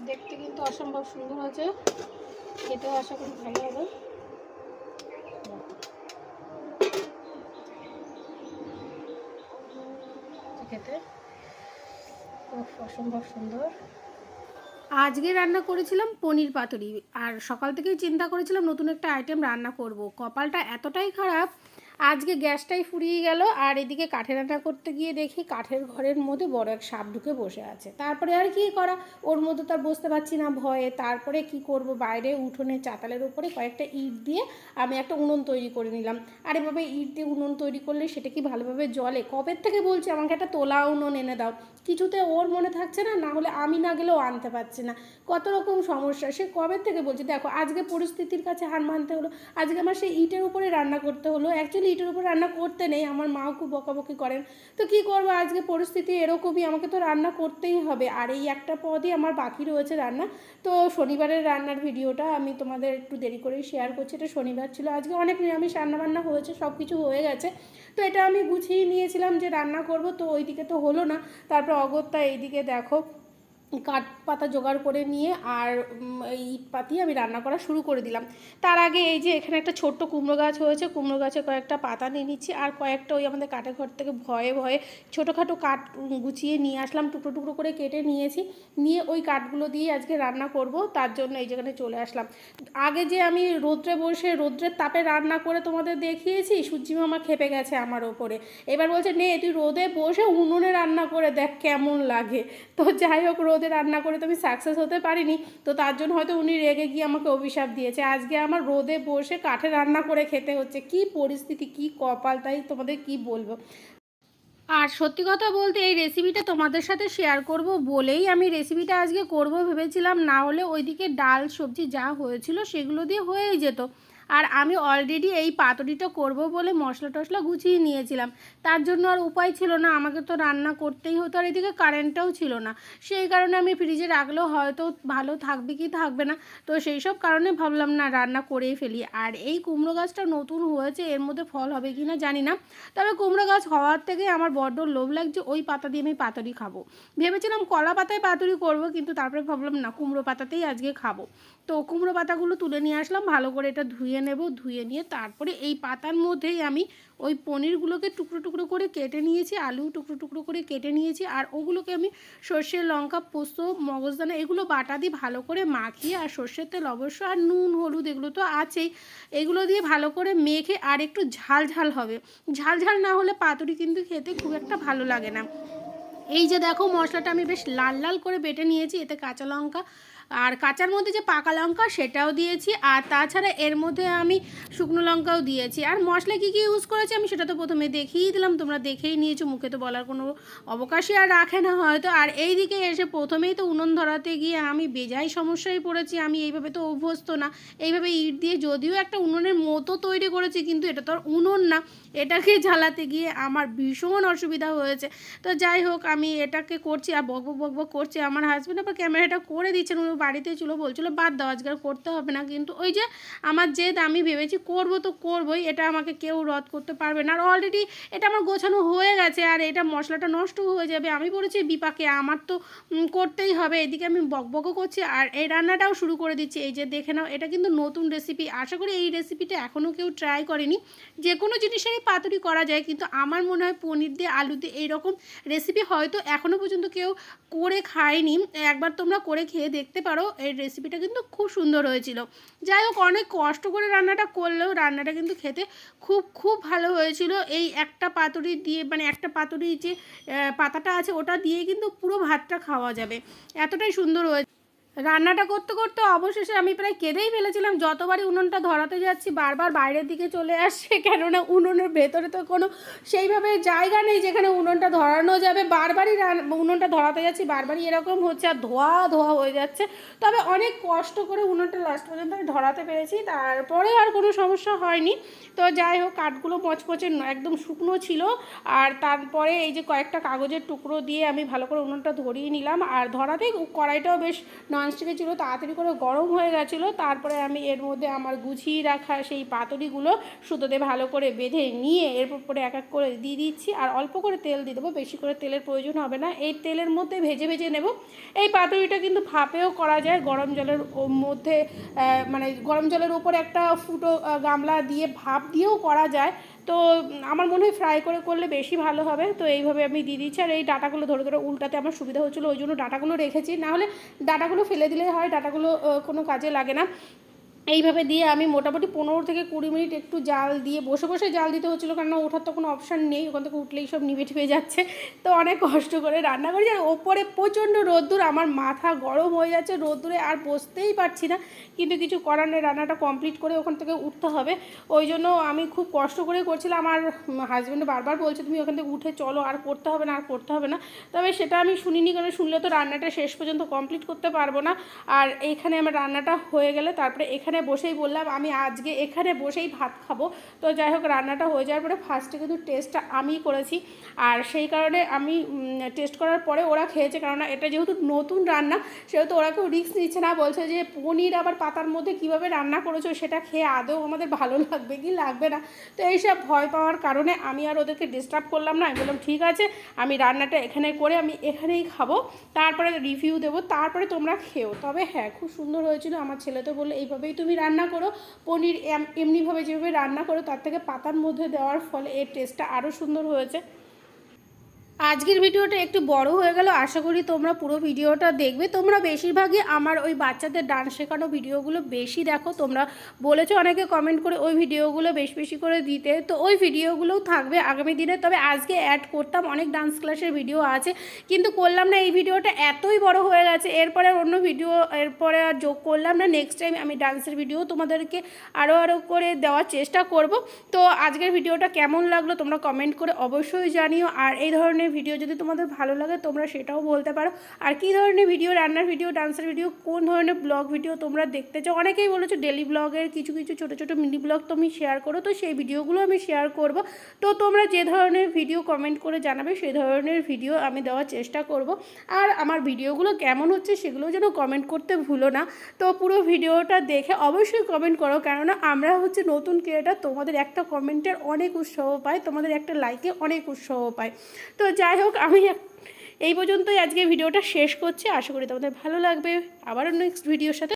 দেখতে কিন্তু অসম্ভব সুন্দর হয়েছে, খেতেও আশা করি ভালো হবে। খেতে অসম্ভব সুন্দর। আজকে রান্না করেছিলাম পনির পাতুরি, আর সকাল থেকেই চিন্তা করেছিলাম নতুন একটা আইটেম রান্না করব। কপালটা এতটাই খারাপ, আজকে গ্যাসটাই ফুরিয়ে গেল। আর এদিকে কাঠে রান্না করতে গিয়ে দেখি কাঠের ঘরের মধ্যে বড় এক সাপ ঢুকে বসে আছে। তারপরে আর কি করা, ওর মধ্যে তার বসতে পারছি না ভয়ে। তারপরে কি করব, বাইরে উঠোনে চাতালের উপরে কয়েকটা ইট দিয়ে আমি একটা উনুন তৈরি করে নিলাম। আর এভাবে ইট দিয়ে উনুন তৈরি করলে সেটা কি ভালোভাবে জ্বলে? কবের থেকে বলছি আমাকে একটা তোলা উনুন এনে দাও, কিছুতে ওর মনে থাকছে না, না হলে আমি না গেলেও আনতে পারছি না। কত রকম সমস্যা, সে কবে থেকে বলছি। দেখো আজকে পরিস্থিতির কাছে হার মানতে হলো, আজকে আমার সেই ইটের উপরে রান্না করতে হলো। অ্যাকচুয়ালি ইটের উপরে রান্না করতে নেই, আমার মাও খুব বকাবকি করেন। তো কী করবো, আজকে পরিস্থিতি এরকমই, আমাকে তো রান্না করতেই হবে। আর এই একটা পদই আমার বাকি রয়েছে রান্না। তো শনিবারের রান্নার ভিডিওটা আমি তোমাদের একটু দেরি করেই শেয়ার করছি। এটা শনিবার ছিল, আজকে অনেক নিরামিষ রান্নাবান্না হয়েছে, সব কিছু হয়ে গেছে। তো এটা আমি গুছিয়ে নিয়েছিলাম যে রান্না করব, তো ওইদিকে তো হলো না। তারপর অগত্যা এইদিকে দেখো কাঠ পাতা জোগাড় করে নিয়ে আর ইট পাতিয়ে আমি রান্না করা শুরু করে দিলাম। তার আগে এই যে এখানে একটা ছোট্ট কুমড়ো গাছ হয়েছে, কুমড়ো গাছে কয়েকটা পাতা নিয়ে নিচ্ছি, আর কয়েকটা ওই আমাদের কাঠের ঘর থেকে ভয়ে ভয়ে ছোটোখাটো কাঠ গুছিয়ে নিয়ে আসলাম, টুকরো টুকরো করে কেটে নিয়েছি। নিয়ে ওই কাঠগুলো দিয়ে আজকে রান্না করব, তার জন্য এই যেখানে চলে আসলাম। আগে যে আমি রোদ্রে বসে রোদ্রের তাপে রান্না করে তোমাদের দেখিয়েছি, সূর্যি মামা খেপে গেছে আমার ওপরে। এবার বলছে নে তুই রোদে বসে উনুনে রান্না করে দেখ কেমন লাগে। তো যাই হোক, রোদে রান্না করে তো আমি সাকসেস হতে পারিনি, তো তার জন্য হয়তো উনি রেগে গিয়ে আমাকে অভিশাপ দিয়েছে। আজকে আমার রোদে বসে কাঠে রান্না করে খেতে হচ্ছে। কি পরিস্থিতি, কি কপাল, তাই তোমাদের কি বলবো। আর সত্যি কথা বলতে এই রেসিপিটা তোমাদের সাথে শেয়ার করব বলেই আমি রেসিপিটা আজকে করব ভেবেছিলাম, না হলে ওইদিকে ডাল সবজি যা হয়েছিল সেগুলো দিয়ে হয়েই যেত। আর আমি অলরেডি এই পাতুরিটা করব বলে মশলা টশলা গুছিয়ে নিয়েছিলাম, তার জন্য আর উপায় ছিল না, আমাকে তো রান্না করতেই হতো। আর এদিকে কারেন্টটাও ছিল না, সেই কারণে আমি ফ্রিজে রাখলেও হয়তো ভালো থাকবে কি থাকবে না, তো সেই সব কারণে ভাবলাম না রান্না করেই ফেলি। আর এই কুমড়ো গাছটা নতুন হয়েছে, এর মধ্যে ফল হবে কি না জানি না, তবে কুমড়ো গাছ হওয়ার থেকে আমার বড্ড লোভ লাগছে ওই পাতা দিয়ে আমি পাতুরি খাবো। ভেবেছিলাম কলা পাতায় পাতুরি করব, কিন্তু তারপরে ভাবলাম না কুমড়ো পাতাতেই আজকে খাবো। তো কুমড়ো পাতাগুলো তুলে নিয়ে আসলাম, ভালো করে এটা ধুয়ে নেব, ধুয়ে নিয়ে তারপরে এই পাতার মধ্যেই আমি ওই পনিরগুলোকে টুকরো টুকরো করে কেটে নিয়েছি, আলু টুকরো টুকরো করে কেটে নিয়েছি, আর ওগুলোকে আমি সর্ষে লঙ্কা পোস্ত মগজদানা এগুলো বাটা দিয়ে ভালো করে মাখিয়ে, আর সর্ষের তেল অবশ্য, আর নুন হলুদ এগুলো তো আছেই, এগুলো দিয়ে ভালো করে মেখে, আর একটু ঝাল ঝাল হবে, ঝাল ঝাল না হলে পাতুরি কিন্তু খেতে খুব একটা ভালো লাগে না। এই যে দেখো মশলাটা আমি বেশ লাল লাল করে বেটে নিয়েছি, এতে কাঁচা লঙ্কা আর কাঁচার মধ্যে যে পাকা লঙ্কা সেটাও দিয়েছি, আর তাছাড়া এর মধ্যে আমি শুকনো লঙ্কাও দিয়েছি। আর মশলা কী কী ইউজ করেছি আমি সেটা তো প্রথমে দেখিয়ে দিলাম, তোমরা দেখেই নিয়েছো, মুখে তো বলার কোনো অবকাশই আর রাখে না হয়তো। আর এই দিকে এসে প্রথমেই তো উনুন ধরাতে গিয়ে আমি বেজায় সমস্যায় পড়েছি, আমি এইভাবে তো অভ্যস্ত না। এইভাবে ইট দিয়ে যদিও একটা উনুনের মতো তৈরি করেছি, কিন্তু এটা তো আর উনুন না, এটাকে জ্বালাতে গিয়ে আমার ভীষণ অসুবিধা হয়েছে। তো যাই হোক আমি এটাকে করছি, আর বকবক বকবক করছি। আমার হাজব্যান্ড আবার ক্যামেরাটা করে দিচ্ছেন, উনি বাড়িতেই ছিল, বলছিল বাদ দাও আজকে আর করতে হবে না। কিন্তু ওই যে আমার জেদ, আমি ভেবেছি করবো তো করবোই, এটা আমাকে কেউ রদ করতে পারবে না। আর অলরেডি এটা আমার গোছানো হয়ে গেছে, আর এটা মশলাটা নষ্ট হয়ে যাবে, আমি বলেছি বিপাকে, আমার তো করতেই হবে। এদিকে আমি বকবকও করছি আর এই রান্নাটাও শুরু করে দিচ্ছি। এই যে দেখে নাও, এটা কিন্তু নতুন রেসিপি, আশা করি এই রেসিপিটা এখনও কেউ ট্রাই করেনি। যে কোনো জিনিসেরই পাতুরি করা যায়, কিন্তু আমার মনে হয় পনির দিয়ে আলু দিয়ে এইরকম রেসিপি হয়তো এখনও পর্যন্ত কেউ করে খায়নি। একবার তোমরা করে খেয়ে দেখতে পারো, এই রেসিপিটা কিন্তু খুব সুন্দর হয়েছিল। যাই হোক, অনেক কষ্ট করে রান্নাটা করলেও রান্নাটা কিন্তু খেতে খুব খুব ভালো হয়েছিল। এই একটা পাতুরি দিয়ে, মানে একটা পাতুরি যে পাতাটা আছে ওটা দিয়ে কিন্তু পুরো ভাতটা খাওয়া যাবে, এতটাই সুন্দর হয়েছে। রান্নাটা করতে করতে অবশেষে আমি প্রায় কেঁদেই ফেলেছিলাম, যতবারই উনুনটা ধরাতে যাচ্ছি বারবার বাইরের দিকে চলে আসছে, কেননা উনুনের ভেতরে তো কোনো সেইভাবে জায়গা নেই যেখানে উনুনটা ধরানো যাবে। বারবারই উনুনটা ধরাতে যাচ্ছি, বারবারই এরকম হচ্ছে, আর ধোয়া ধোয়া হয়ে যাচ্ছে। তবে অনেক কষ্ট করে উনুনটা লাস্ট পর্যন্ত আমি ধরাতে পেরেছি, তারপরে আর কোনো সমস্যা হয়নি। তো যাই হোক, কাঠগুলো মচমচে একদম শুকনো ছিল, আর তারপরে এই যে কয়েকটা কাগজের টুকরো দিয়ে আমি ভালো করে উনুনটা ধরিয়ে নিলাম, আর ধরাতেই কড়াইটাও বেশ ননস্টিকের ছিল, তাড়াতাড়ি করে গরম হয়ে গেছিলো। তারপরে আমি এর মধ্যে আমার গুছিয়ে রাখা সেই পাতুরিগুলো সুতোতে ভালো করে বেঁধে নিয়ে এরপর পরে এক এক করে দিয়ে দিচ্ছি। আর অল্প করে তেল দিয়ে দেবো, বেশি করে তেলের প্রয়োজন হবে না। এই তেলের মধ্যে ভেজে ভেজে নেব। এই পাতুরিটা কিন্তু ভাপেও করা যায়, গরম জলের মধ্যে মানে গরম জলের উপরে একটা ফুটো গামলা দিয়ে ভাপ দিয়েও করা যায়। তো আমার মনে হয় ফ্রাই করে করলে বেশি ভালো হবে। তো এইভাবে আমি দিয়ে দিচ্ছি। আর এই ডাটাগুলো ধরে ধরে উল্টাতে আমার সুবিধা হচ্ছিলো, ওই জন্য ডাটাগুলো রেখেছি, নাহলে ডাটাগুলো ফেলে দিলেই হয়, ডাটাগুলো কোনো কাজে লাগে না। এইভাবে দিয়ে আমি মোটামুটি 15 থেকে 20 মিনিট একটু জাল দিয়ে বসে বসে জাল দিতে হচ্ছিলো, কারণ ওঠার তো কোনো অপশান নেই, ওখান থেকে উঠলেই সব নিভে টিভে যাচ্ছে। তো অনেক কষ্ট করে রান্না করি। আর ওপরে প্রচণ্ড রোদ্দুর, আমার মাথা গরম হয়ে যাচ্ছে রোদ্দুরে, আর বসতেই পারছি না। কিন্তু কিছু করার নেই, রান্নাটা কমপ্লিট করে ওখান থেকে উঠতে হবে। ওই জন্য আমি খুব কষ্ট করে করছিলাম। আমার হাজব্যান্ড বারবার বলছে তুমি ওখান থেকে উঠে চলো, আর করতে হবে না, আর করতে হবে না। তবে সেটা আমি শুনিনি, কারণ শুনলে তো রান্নাটা শেষ পর্যন্ত কমপ্লিট করতে পারবো না। আর এইখানে আমার রান্নাটা হয়ে গেলে তারপরে এখানে বসেই বললাম আমি আজকে এখানে বসেই ভাত খাবো। তো যাই হোক, রান্নাটা হয়ে যাওয়ার পরে ফার্স্টে কিন্তু টেস্টটা আমিই করেছি। আর সেই কারণে আমি টেস্ট করার পরে ওরা খেয়েছে, কারণ এটা যেহেতু নতুন রান্না সেহেতু ওরা কেউ রিস্ক নিচ্ছে না। বলছে যে পনির আবার পাতার মধ্যে কীভাবে রান্না করেছো, সেটা খেয়ে আদৌ আমাদের ভালো লাগবে কি লাগবে না। তো এইসব ভয় পাওয়ার কারণে আমি আর ওদেরকে ডিস্টার্ব করলাম না। আমি বললাম ঠিক আছে, আমি রান্নাটা এখানে করে আমি এখানেই খাবো, তারপরে রিভিউ দেবো, তারপরে তোমরা খেও। তবে হ্যাঁ, খুব সুন্দর হয়েছিল। আমার ছেলে তো বললো এইভাবেই তুমি রান্না করো, পনির এমনিভাবে যেভাবে রান্না করো তার থেকে পাতার মধ্যে দেওয়ার ফলে এর টেস্টটা আরও সুন্দর হয়েছে। আজকের ভিডিওটা একটু বড় হয়ে গেল, আশা করি তোমরা পুরো ভিডিওটা দেখবে। তোমরা বেশিরভাগই আমার ওই বাচ্চাদের ডান্স শেখানো ভিডিওগুলো বেশি দেখো। তোমরা বলেছো অনেকে কমেন্ট করে ওই ভিডিওগুলো বেশি বেশি করে দিতে, তো ওই ভিডিওগুলোও থাকবে আগামী দিনে। তবে আজকে অ্যাড করতাম, অনেক ডান্স ক্লাসের ভিডিও আছে, কিন্তু করলাম না। এই ভিডিওটা এতই বড় হয়ে গেছে, এরপরে অন্য ভিডিও এরপরে আর যোগ করলাম না। নেক্সট টাইম আমি ডান্সের ভিডিও তোমাদেরকে আরও করে দেওয়ার চেষ্টা করব। তো আজকের ভিডিওটা কেমন লাগলো তোমরা কমেন্ট করে অবশ্যই জানিও। আর এই ধরনের ভিডিও যদি তোমাদের ভালো লাগে তোমরা সেটাও বলতে পারো। আর কী ধরনের ভিডিও, রান্নার ভিডিও, ডান্সের ভিডিও, কোন ধরনের ব্লগ ভিডিও তোমরা দেখতে চাও। অনেকেই বলেছো ডেলি ব্লগের কিছু কিছু ছোটো ছোটো মিনি ব্লগ তুমি শেয়ার করো, তো সেই ভিডিওগুলো আমি শেয়ার করব। তো তোমরা যে ধরনের ভিডিও কমেন্ট করে জানাবে সেই ধরনের ভিডিও আমি দেওয়ার চেষ্টা করব। আর আমার ভিডিওগুলো কেমন হচ্ছে সেগুলো যেন কমেন্ট করতে ভুলো না। তো পুরো ভিডিওটা দেখে অবশ্যই কমেন্ট করো, কেননা আমরা হচ্ছে নতুন ক্রিয়েটার, তোমাদের একটা কমেন্টের অনেক উৎসাহ পাই, তোমাদের একটা লাইকে অনেক উৎসাহ পাই। তো যাই হোক, আমি এই পর্যন্তই আজকে ভিডিওটা শেষ করছি। আশা করি তোমাদের ভালো লাগবে। আবারও নেক্সট ভিডিওর সাথে